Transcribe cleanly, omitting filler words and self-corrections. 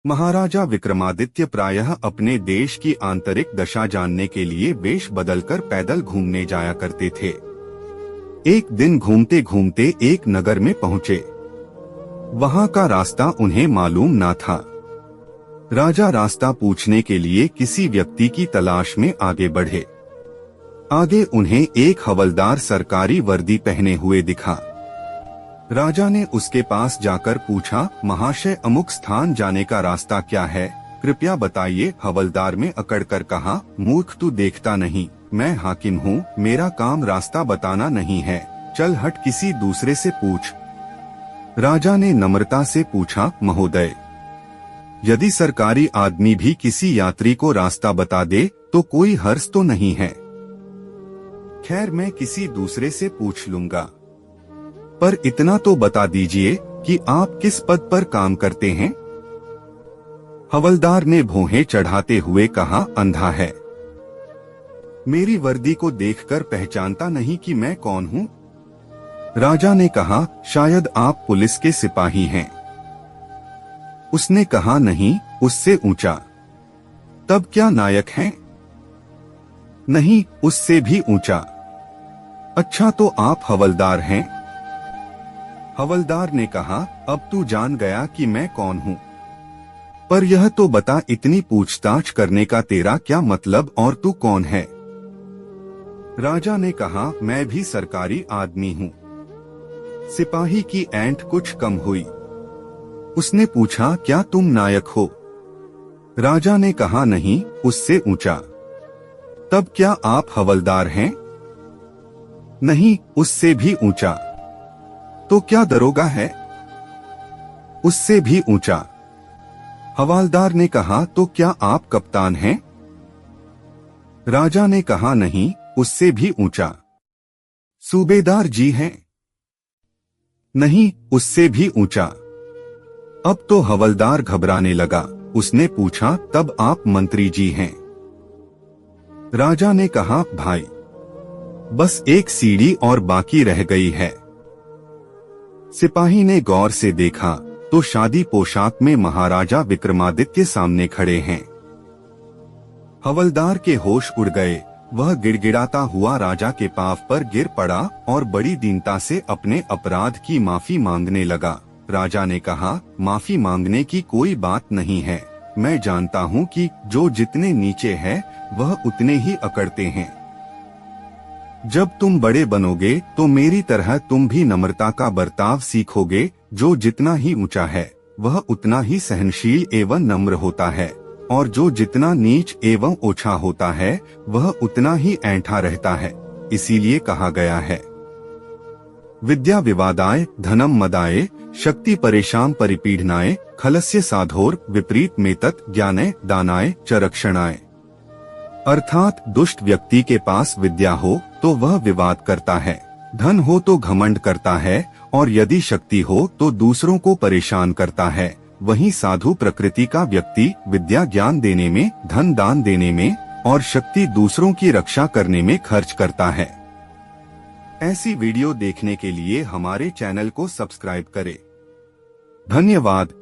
महाराजा विक्रमादित्य प्रायः अपने देश की आंतरिक दशा जानने के लिए वेश बदलकर पैदल घूमने जाया करते थे। एक दिन घूमते घूमते एक नगर में पहुँचे। वहाँ का रास्ता उन्हें मालूम न था। राजा रास्ता पूछने के लिए किसी व्यक्ति की तलाश में आगे बढ़े। आगे उन्हें एक हवलदार सरकारी वर्दी पहने हुए दिखा। राजा ने उसके पास जाकर पूछा, महाशय अमुक स्थान जाने का रास्ता क्या है, कृपया बताइए। हवलदार में अकड़कर कहा, मूर्ख तू देखता नहीं, मैं हाकिम हूँ, मेरा काम रास्ता बताना नहीं है, चल हट किसी दूसरे से पूछ। राजा ने नम्रता से पूछा, महोदय यदि सरकारी आदमी भी किसी यात्री को रास्ता बता दे तो कोई हर्ष तो नहीं है। खैर मैं किसी दूसरे से पूछ लूंगा, पर इतना तो बता दीजिए कि आप किस पद पर काम करते हैं। हवलदार ने भौहें चढ़ाते हुए कहा, अंधा है, मेरी वर्दी को देखकर पहचानता नहीं कि मैं कौन हूँ। राजा ने कहा, शायद आप पुलिस के सिपाही हैं। उसने कहा, नहीं, उससे ऊंचा। तब क्या नायक हैं? नहीं, उससे भी ऊंचा। अच्छा तो आप हवलदार हैं? हवलदार ने कहा, अब तू जान गया कि मैं कौन हूँ, पर यह तो बता इतनी पूछताछ करने का तेरा क्या मतलब और तू कौन है? राजा ने कहा, मैं भी सरकारी आदमी हूँ। सिपाही की ऐंठ कुछ कम हुई। उसने पूछा, क्या तुम नायक हो? राजा ने कहा, नहीं, उससे ऊंचा। तब क्या आप हवलदार हैं? नहीं, उससे भी ऊंचा। तो क्या दरोगा है? उससे भी ऊंचा। हवलदार ने कहा, तो क्या आप कप्तान हैं? राजा ने कहा, नहीं, उससे भी ऊंचा। सूबेदार जी हैं? नहीं, उससे भी ऊंचा। अब तो हवलदार घबराने लगा। उसने पूछा, तब आप मंत्री जी हैं? राजा ने कहा, भाई बस एक सीढ़ी और बाकी रह गई है। सिपाही ने गौर से देखा तो शादी पोशाक में महाराजा विक्रमादित्य सामने खड़े हैं। हवलदार के होश उड़ गए। वह गिड़गिड़ाता हुआ राजा के पांव पर गिर पड़ा और बड़ी दीनता से अपने अपराध की माफी मांगने लगा। राजा ने कहा, माफी मांगने की कोई बात नहीं है, मैं जानता हूँ कि जो जितने नीचे है वह उतने ही अकड़ते हैं। जब तुम बड़े बनोगे तो मेरी तरह तुम भी नम्रता का बर्ताव सीखोगे। जो जितना ही ऊंचा है वह उतना ही सहनशील एवं नम्र होता है, और जो जितना नीच एवं ओछा होता है वह उतना ही ऐंठा रहता है। इसीलिए कहा गया है, विद्या विवादाय धनम मदाय शक्ति परेशान परिपीडनाय खलस्य साधोर विपरीत मेतत ज्ञाने दानाय च रक्षणाय। अर्थात दुष्ट व्यक्ति के पास विद्या हो तो वह विवाद करता है, धन हो तो घमंड करता है, और यदि शक्ति हो तो दूसरों को परेशान करता है। वहीं साधु प्रकृति का व्यक्ति विद्या ज्ञान देने में, धन दान देने में और शक्ति दूसरों की रक्षा करने में खर्च करता है। ऐसी वीडियो देखने के लिए हमारे चैनल को सब्सक्राइब करें। धन्यवाद।